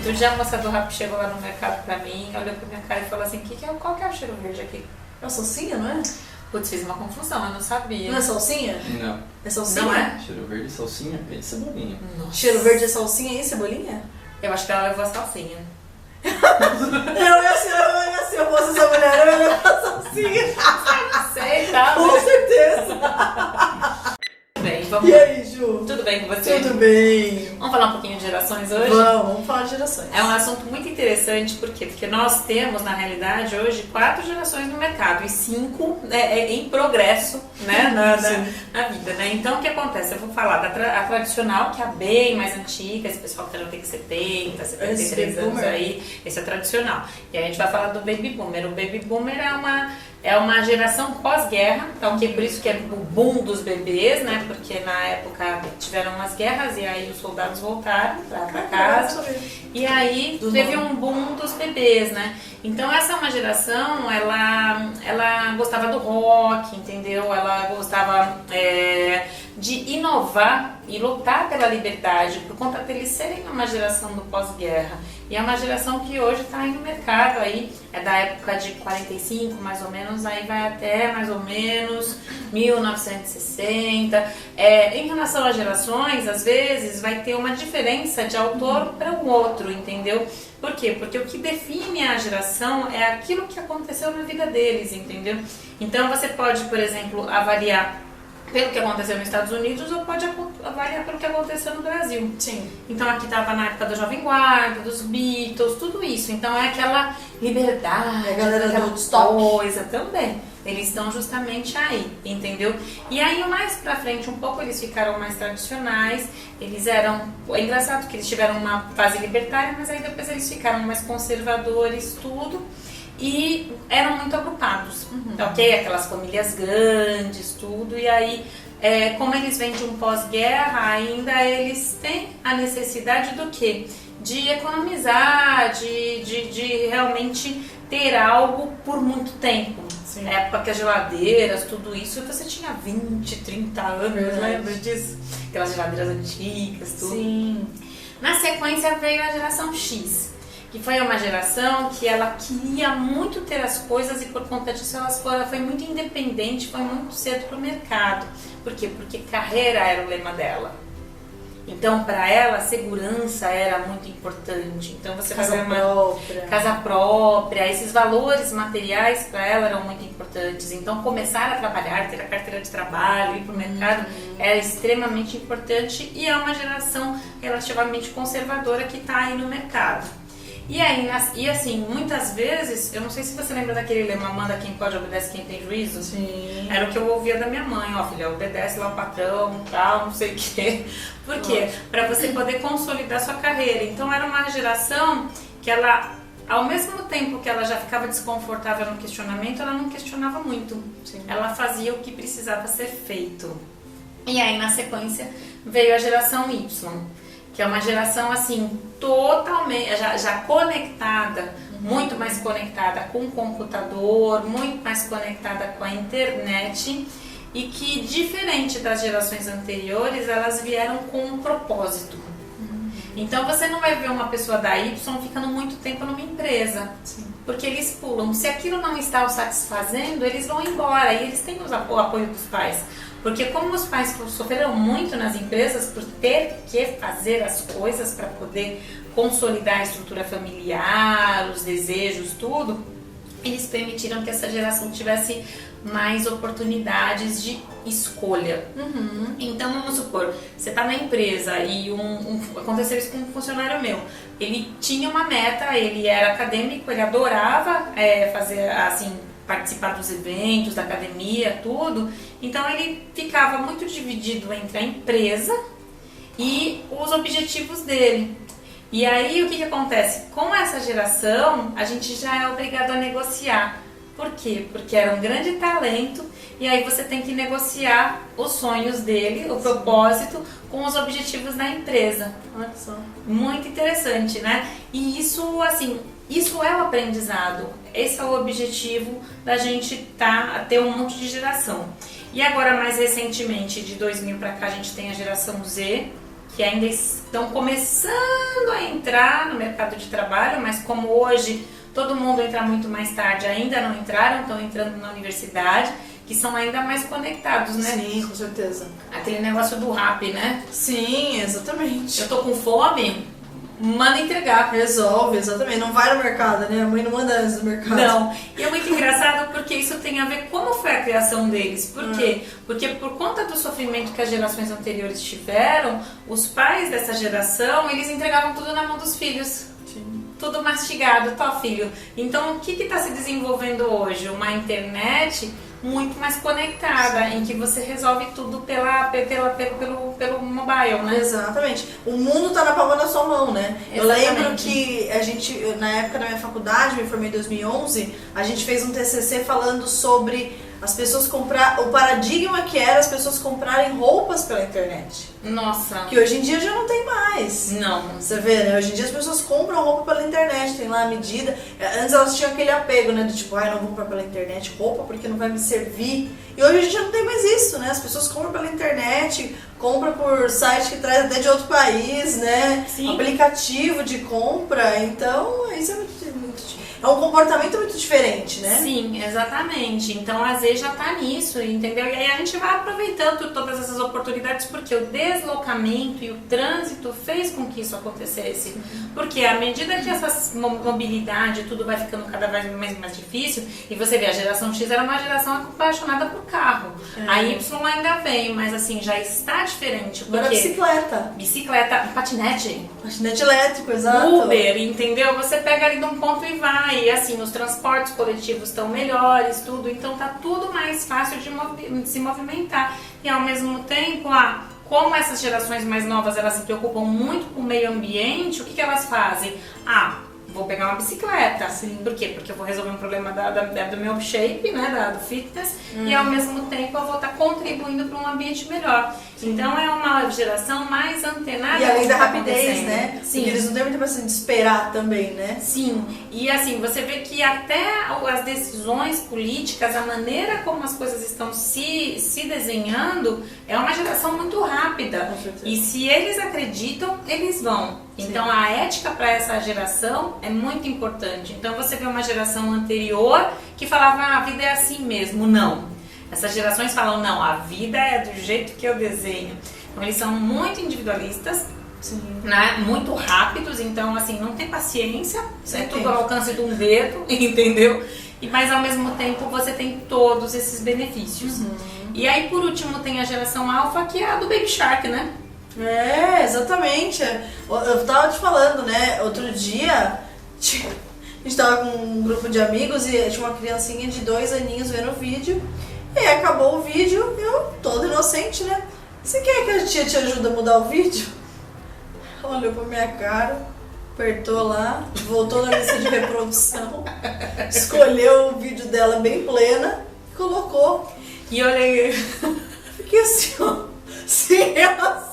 Outro dia a moça do Rap chegou lá no mercado pra mim, olhou pra minha cara e falou assim, qual que é o cheiro verde aqui? É salsinha, não é? Putz, fiz uma confusão, eu não sabia. Não é salsinha? Não. É salsinha? Não é? Cheiro verde, salsinha e cebolinha. Nossa. Cheiro verde é salsinha e cebolinha? Eu acho que ela levou a salsinha. Se eu fosse essa mulher, eu ia levar a salsinha. Não sei, tá? Com certeza. Bem, vamos. E aí, Ju? Tudo bem com você? Tudo bem. Vamos falar um pouquinho de gerações hoje? Vamos falar de gerações. É um assunto muito interessante, por quê? Porque nós temos, na realidade, hoje 4 gerações no mercado e 5 em progresso, né, na vida, né? Então, o que acontece? Eu vou falar da tradicional, que é a bem mais antiga, esse pessoal que já tem 70, 73 anos aí, esse é tradicional. E aí a gente vai falar do Baby Boomer. O Baby Boomer é uma geração pós-guerra, então que por isso que é o boom dos bebês, né? Porque na época tiveram umas guerras e aí os soldados voltaram pra casa. E aí teve um boom dos bebês, né? Então essa é uma geração, ela gostava do rock, entendeu? Ela gostava de inovar e lutar pela liberdade, por conta deles serem uma geração do pós-guerra. E é uma geração que hoje está aí no mercado, aí é da época de 45, mais ou menos, aí vai até mais ou menos 1960. Em relação às gerações, às vezes vai ter uma diferença de autor para o outro, entendeu? Por quê? Porque o que define a geração é aquilo que aconteceu na vida deles, entendeu? Então você pode, por exemplo, avaliar pelo que aconteceu nos Estados Unidos ou pode avaliar pelo que aconteceu no Brasil. Sim. Então aqui estava na época da Jovem Guarda, dos Beatles, tudo isso. Então é aquela liberdade, a galera aquela do stop. coisa também. Eles estão justamente aí, entendeu? E aí mais pra frente um pouco eles ficaram mais tradicionais, eles eram... É engraçado que eles tiveram uma fase libertária, mas aí depois eles ficaram mais conservadores, tudo. E eram muito agrupados, ok? Aquelas famílias grandes, tudo. E aí, como eles vêm de um pós-guerra, ainda eles têm a necessidade do quê? De economizar, de realmente ter algo por muito tempo. Sim. Na época que as geladeiras, tudo isso, você tinha 20, 30 anos, lembra disso? Aquelas geladeiras antigas, tudo. Sim. Na sequência veio a geração X, que foi uma geração que ela queria muito ter as coisas e por conta disso ela foi muito independente, foi muito cedo pro mercado. Por quê? Porque carreira era o lema dela. Então, para ela, segurança era muito importante. Então, você Casa fazer uma própria. casa própria, esses valores materiais para ela eram muito importantes. Então, começar a trabalhar, ter a carteira de trabalho, ir para o mercado era extremamente importante e é uma geração relativamente conservadora que está aí no mercado. E aí, assim, muitas vezes, eu não sei se você lembra daquele lema, manda quem pode, obedece quem tem juízo. Sim. Era o que eu ouvia da minha mãe, ó filha, obedece lá o patrão, tal, não sei o quê. Por quê? Para você poder consolidar sua carreira. Então era uma geração que ela, ao mesmo tempo que ela já ficava desconfortável no questionamento, ela não questionava muito. Sim. Ela fazia o que precisava ser feito. E aí, na sequência, veio a geração Y, que é uma geração assim totalmente já conectada, muito mais conectada com o computador, muito mais conectada com a internet e que, diferente das gerações anteriores, elas vieram com um propósito. Então você não vai ver uma pessoa da Y ficando muito tempo numa empresa. Sim. Porque eles pulam. Se aquilo não está o satisfazendo, eles vão embora e eles têm o apoio dos pais. Porque como os pais sofreram muito nas empresas por ter que fazer as coisas para poder consolidar a estrutura familiar, os desejos, tudo, eles permitiram que essa geração tivesse mais oportunidades de escolha. Então vamos supor, você está na empresa e aconteceu isso com um funcionário meu. Ele tinha uma meta, ele era acadêmico, ele adorava fazer assim, participar dos eventos, da academia, tudo. Então ele ficava muito dividido entre a empresa e os objetivos dele. E aí o que acontece? Com essa geração, a gente já é obrigado a negociar. Por quê? Porque era um grande talento e aí você tem que negociar os sonhos dele, o propósito, com os objetivos da empresa. Olha só. Muito interessante, né? E isso, assim, isso é o aprendizado. Esse é o objetivo da gente ter um monte de geração. E agora, mais recentemente, de 2000 para cá, a gente tem a geração Z, que ainda estão começando a entrar no mercado de trabalho, mas como hoje todo mundo entra muito mais tarde, ainda não entraram, estão entrando na universidade, que são ainda mais conectados, né? Sim, com certeza. Aquele negócio do rap, né? Sim, exatamente. Eu tô com fome, manda entregar. Resolve, exatamente. Não vai no mercado, né? A mãe não manda antes do mercado. Não. E é muito engraçado porque isso tem a ver com como foi a criação deles. Por quê? Porque por conta do sofrimento que as gerações anteriores tiveram, os pais dessa geração, eles entregavam tudo na mão dos filhos. Sim. Tudo mastigado, tá, filho? Então, o que está se desenvolvendo hoje? Uma internet muito mais conectada, em que você resolve tudo pelo mobile, né? Exatamente. O mundo tá na palma da sua mão, né? Exatamente. Eu lembro que a gente, na época da minha faculdade, me formei em 2011, a gente fez um TCC falando sobre as pessoas comprar, o paradigma que era as pessoas comprarem roupas pela internet. Nossa. Que hoje em dia já não tem mais. Não. Você vê, né? Hoje em dia as pessoas compram roupa pela internet, tem lá a medida. Antes elas tinham aquele apego, né? Do tipo, não vou comprar pela internet roupa porque não vai me servir. E hoje a gente já não tem mais isso, né? As pessoas compram pela internet, compram por site que traz até de outro país, né? Sim. Aplicativo de compra. Então, isso é um comportamento muito diferente, né? Sim, exatamente. Então a Z já tá nisso, entendeu? E aí a gente vai aproveitando todas essas oportunidades porque o deslocamento e o trânsito fez com que isso acontecesse. Porque à medida que essa mobilidade, tudo vai ficando cada vez mais difícil, e você vê, a geração X era uma geração apaixonada por carro. A Y ainda vem, mas assim, já está diferente. Agora bicicleta. Bicicleta, patinete. Patinete elétrico, exato. Uber, entendeu? Você pega ali de um ponto e vai. E assim, os transportes coletivos estão melhores, tudo. Então tá tudo mais fácil de se movimentar. E ao mesmo tempo, como essas gerações mais novas, elas se preocupam muito com o meio ambiente, o que elas fazem? Vou pegar uma bicicleta. Sim. Por quê? Porque eu vou resolver um problema do meu shape, né, do fitness, e ao mesmo tempo eu vou estar contribuindo para um ambiente melhor. Sim. Então é uma geração mais antenada. E além da tá rapidez, né? Sim. Porque eles não têm muita paciência de esperar também, né? Sim, e assim, você vê que até as decisões políticas, a maneira como as coisas estão se desenhando, é uma geração muito rápida. E se eles acreditam, eles vão. Então a ética para essa geração é muito importante. Então você vê uma geração anterior que falava, a vida é assim mesmo. Não. Essas gerações falam, não, a vida é do jeito que eu desenho. Então eles são muito individualistas. Sim. Né? Muito rápidos, então assim, não tem paciência, é tudo ao alcance de um dedo, entendeu? Mas ao mesmo tempo você tem todos esses benefícios. E aí por último tem a geração alfa, que é a do Baby Shark, né? É, exatamente. Eu tava te falando, né? Outro dia a gente tava com um grupo de amigos e tinha uma criancinha de 2 aninhos vendo o vídeo. E aí acabou o vídeo, eu toda inocente, né? Você quer que a tia te ajude a mudar o vídeo? Olhou pra minha cara, apertou lá, voltou na lista de reprodução, escolheu o vídeo dela bem plena e colocou. E eu olhei. Fiquei assim, ó, sem reação.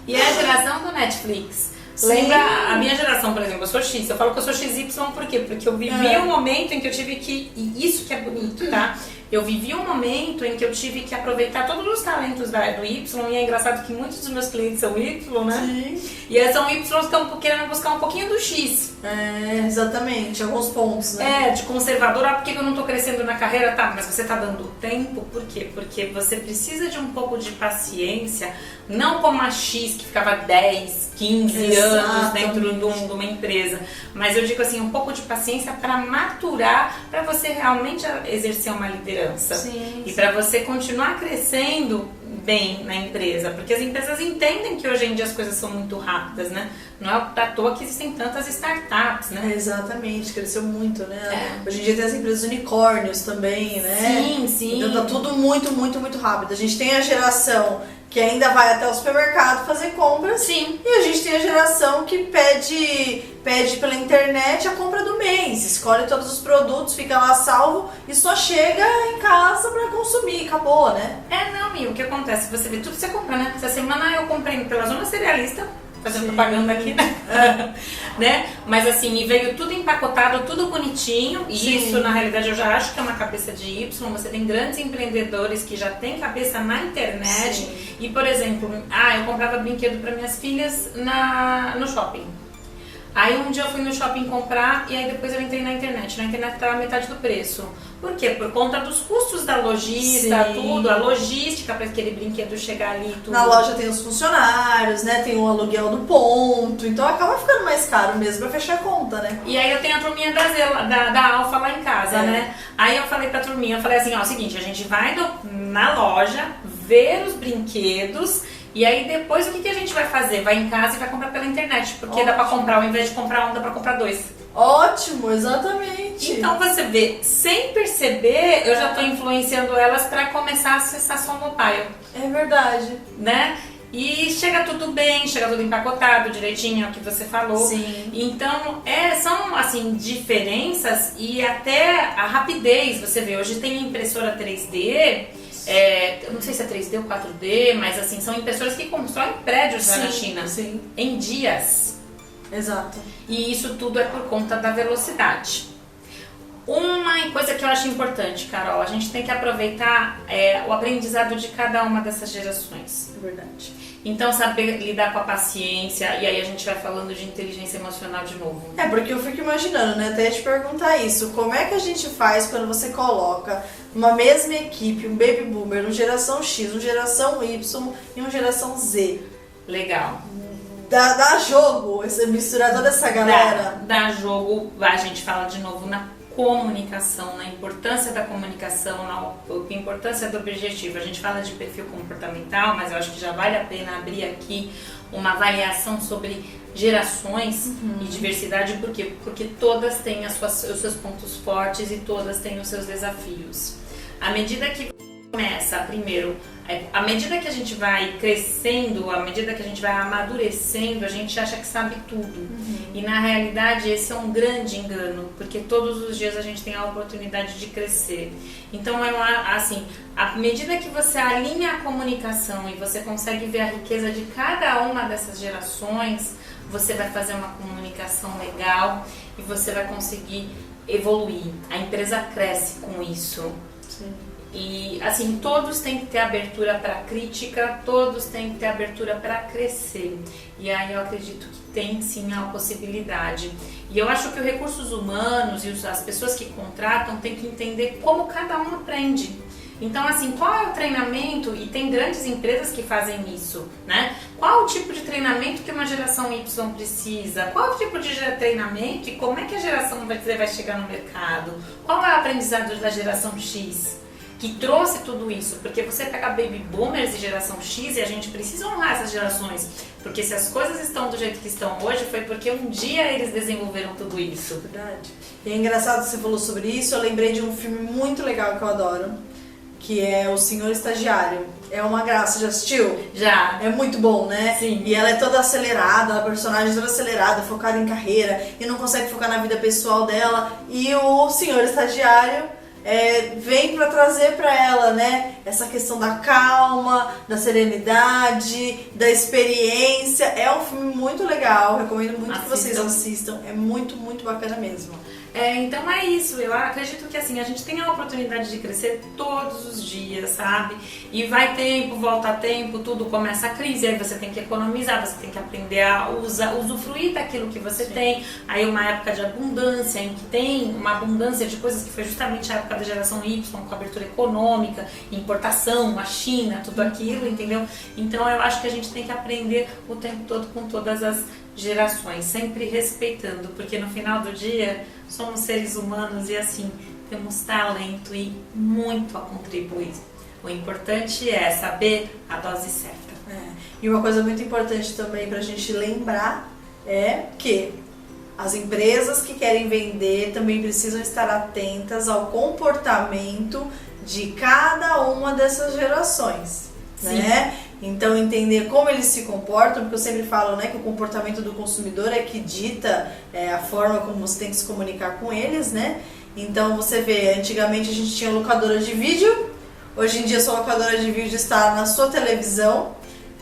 E é a geração do Netflix. Sim. Lembra a minha geração, por exemplo, eu sou X, eu falo que eu sou XY por quê? Porque eu vivi um momento em que eu tive que, e isso que é bonito, tá? Eu vivi um momento em que eu tive que aproveitar todos os talentos do Y, e é engraçado que muitos dos meus clientes são Y, né? Sim. E são Y que estão querendo buscar um pouquinho do X. É, exatamente, alguns pontos, né? De conservador, por que eu não tô crescendo na carreira? Tá, mas você tá dando tempo, por quê? Porque você precisa de um pouco de paciência, não como a X que ficava 10, 15 anos dentro de uma empresa, mas eu digo assim, um pouco de paciência para maturar, para você realmente exercer uma liderança. Sim, E para você continuar crescendo bem na empresa, porque as empresas entendem que hoje em dia as coisas são muito rápidas, né? Não é à toa que existem tantas startups, né? Exatamente, cresceu muito, né? Hoje em dia tem as empresas unicórnios também, né? Sim, sim. Então tá tudo muito, muito, muito rápido. A gente tem a geração que ainda vai até o supermercado fazer compras. Sim. E a gente tem a geração que pede pela internet a compra do mês, escolhe todos os produtos, fica lá salvo e só chega em casa pra consumir, acabou, né? Não, e o que acontece? Você vê tudo que você compra, né? Essa semana eu comprei pela Zona Cerealista, fazendo propaganda aqui, né? Né? Mas assim, e veio tudo empacotado, tudo bonitinho. E Sim. isso, na realidade, eu já acho que é uma cabeça de Y. Você tem grandes empreendedores que já têm cabeça na internet. Sim. E, por exemplo, eu comprava brinquedo para minhas filhas no shopping. Aí um dia eu fui no shopping comprar e aí depois eu entrei na internet. Na internet estava metade do preço. Por quê? Por conta dos custos da lojista, Sim. tudo, a logística para aquele brinquedo chegar ali, tudo. Na loja tem os funcionários, né? Tem o aluguel do ponto, então acaba ficando mais caro mesmo pra fechar a conta, né? E aí eu tenho a turminha da Alfa lá em casa, É. né? Aí eu falei pra turminha, eu falei assim, ó, seguinte, a gente vai na loja ver os brinquedos e aí depois o que a gente vai fazer? Vai em casa e vai comprar pela internet, porque dá pra comprar, ao invés de comprar um, dá pra comprar dois. Ótimo, exatamente. Então você vê, sem perceber, eu já tô influenciando elas pra começar a acessar sua mobile, É verdade. né? E chega tudo bem, chega tudo empacotado, direitinho, é o que você falou. Sim. Então, são, assim, diferenças e até a rapidez. Você vê, hoje tem impressora 3D, eu não sei se é 3D ou 4D, mas, assim, são impressoras que constroem prédios lá na China Sim. em dias. Exato. E isso tudo é por conta da velocidade. Uma coisa que eu acho importante, Carol, a gente tem que aproveitar o aprendizado de cada uma dessas gerações. É verdade. Então, saber lidar com a paciência, e aí a gente vai falando de inteligência emocional de novo. É, porque eu fico imaginando, né? Até ia te perguntar isso. Como é que a gente faz quando você coloca uma mesma equipe, um baby boomer, um geração X, um geração Y e um geração Z? Legal. Dá jogo, misturar toda essa galera. Dá jogo, a gente fala de novo na comunicação, na importância da comunicação, na importância do objetivo. A gente fala de perfil comportamental, mas eu acho que já vale a pena abrir aqui uma avaliação sobre gerações e diversidade, por quê? Porque todas têm os seus pontos fortes e todas têm os seus desafios. À medida que começa, primeiro, à medida que a gente vai crescendo, à medida que a gente vai amadurecendo, a gente acha que sabe tudo. E na realidade esse é um grande engano, porque todos os dias a gente tem a oportunidade de crescer. Então, assim, à medida que você alinha a comunicação e você consegue ver a riqueza de cada uma dessas gerações, você vai fazer uma comunicação legal e você vai conseguir evoluir. A empresa cresce com isso. Sim. E assim, todos têm que ter abertura para crítica, todos têm que ter abertura para crescer. E aí eu acredito que tem sim a possibilidade. E eu acho que os recursos humanos e as pessoas que contratam têm que entender como cada um aprende. Então, assim, qual é o treinamento? E tem grandes empresas que fazem isso, né? Qual o tipo de treinamento que uma geração Y precisa? Qual o tipo de treinamento e como é que a geração vai chegar no mercado? Qual é o aprendizado da geração X? Que trouxe tudo isso, porque você pega baby boomers e geração X e a gente precisa honrar essas gerações, porque se as coisas estão do jeito que estão hoje foi porque um dia eles desenvolveram tudo isso. Verdade. E é engraçado que você falou sobre isso, eu lembrei de um filme muito legal que eu adoro, que é O Senhor Estagiário. É uma graça, já assistiu? Já. É muito bom, né? Sim. E ela é toda acelerada, a personagem é toda acelerada, focada em carreira, e não consegue focar na vida pessoal dela. E o Senhor Estagiário vem para trazer para ela, né, essa questão da calma, da serenidade, da experiência. É um filme muito legal, recomendo muito que vocês assistam. É muito, muito bacana mesmo. Então é isso, eu acredito que assim, a gente tem a oportunidade de crescer todos os dias, sabe? E vai tempo, volta tempo, tudo começa a crise, aí você tem que economizar, você tem que aprender a usufruir daquilo que você tem. Aí uma época de abundância, em que tem uma abundância de coisas que foi justamente a época da geração Y, com abertura econômica, importação, a China, tudo aquilo, entendeu? Então eu acho que a gente tem que aprender o tempo todo com todas as gerações, sempre respeitando, porque no final do dia somos seres humanos e assim, temos talento e muito a contribuir. O importante é saber a dose certa. E uma coisa muito importante também pra gente lembrar é que as empresas que querem vender também precisam estar atentas ao comportamento de cada uma dessas gerações, né? Então entender como eles se comportam, porque eu sempre falo, né, que o comportamento do consumidor é que dita a forma como você tem que se comunicar com eles, né? Então você vê, antigamente a gente tinha locadora de vídeo, hoje em dia sua locadora de vídeo está na sua televisão,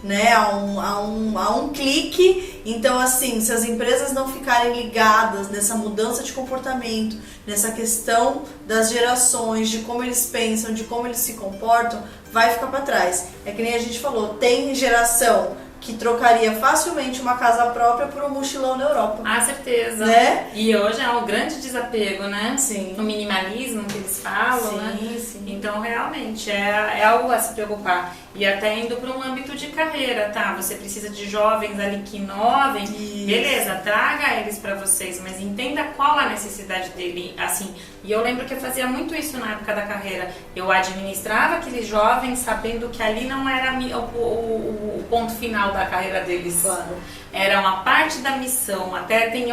né, a um clique. Então, assim, se as empresas não ficarem ligadas nessa mudança de comportamento, nessa questão das gerações, de como eles pensam, de como eles se comportam, vai ficar para trás. É que nem a gente falou, tem geração que trocaria facilmente uma casa própria por um mochilão na Europa. Ah, certeza. Né? E hoje é um grande desapego, né? Sim. O minimalismo que eles falam, Sim, né? sim. Então, realmente, é algo a se preocupar. E até indo para um âmbito de carreira, tá? Você precisa de jovens ali que inovem. Isso. Beleza, traga eles para vocês, mas entenda qual a necessidade dele, assim. E eu lembro que eu fazia muito isso na época da carreira. Eu administrava aqueles jovens sabendo que ali não era o ponto final da carreira deles. Claro. Era uma parte da missão. Até tem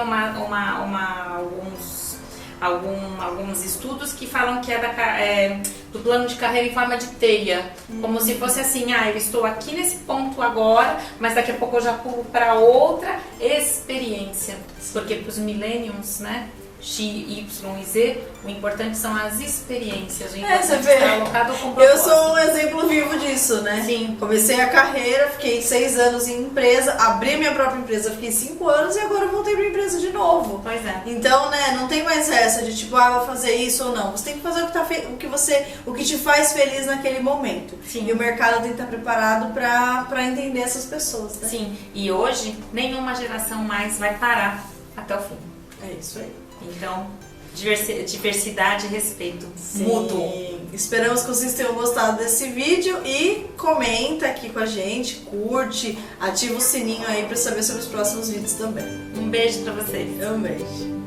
alguns estudos que falam que é do plano de carreira em forma de teia. Como se fosse assim, eu estou aqui nesse ponto agora, mas daqui a pouco eu já pulo para outra experiência. Porque para os millennials, né? X, Y e Z, o importante são as experiências, o importante você vê, está alocado com propósito. eu sou um exemplo vivo disso, né? Sim. Comecei a carreira, fiquei 6 anos em empresa, abri minha própria empresa, fiquei 5 anos e agora voltei pra empresa de novo. Pois é. Então, né, não tem mais essa de tipo, vou fazer isso ou não. Você tem que fazer o que te faz feliz naquele momento. Sim. E o mercado tem que estar preparado pra entender essas pessoas, né? Sim, e hoje nenhuma geração mais vai parar até o fim. É isso aí. Então, diversidade e respeito mútuo. Esperamos que vocês tenham gostado desse vídeo e comenta aqui com a gente, curte, ativa o sininho aí pra saber sobre os próximos vídeos também. Um beijo pra vocês. Um beijo.